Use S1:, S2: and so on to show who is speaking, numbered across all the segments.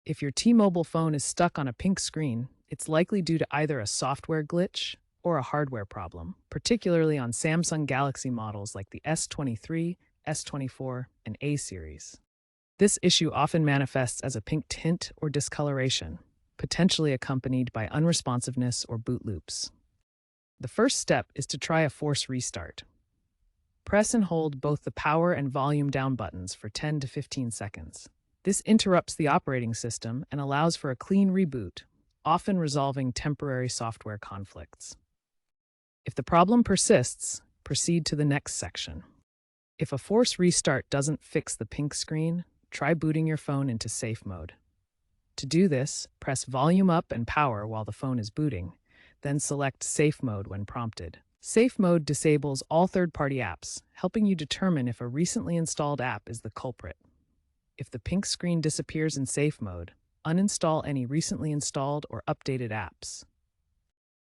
S1: If your T-Mobile phone is stuck on a pink screen, it's likely due to either a software glitch or a hardware problem, particularly on Samsung Galaxy models like the S23, S24, and A series. This issue often manifests as a pink tint or discoloration, potentially accompanied by unresponsiveness or boot loops. The first step is to try a force restart. Press and hold both the power and volume down buttons for 10 to 15 seconds. This interrupts the operating system and allows for a clean reboot, often resolving temporary software conflicts. If the problem persists, proceed to the next section. If a force restart doesn't fix the pink screen, try booting your phone into safe mode. To do this, press volume up and power while the phone is booting, then select safe mode when prompted. Safe mode disables all third-party apps, helping you determine if a recently installed app is the culprit. If the pink screen disappears in safe mode, uninstall any recently installed or updated apps.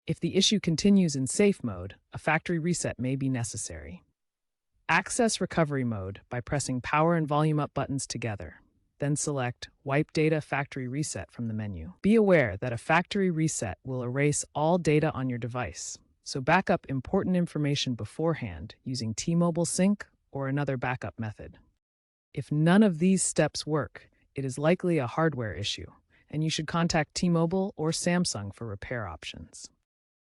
S1: If the issue continues in safe mode, a factory reset may be necessary. Access recovery mode by pressing power and volume up buttons together. Then select Wipe Data Factory Reset from the menu. Be aware that a factory reset will erase all data on your device, so back up important information beforehand using T-Mobile Sync or another backup method. If none of these steps work, it is likely a hardware issue, and you should contact T-Mobile or Samsung for repair options.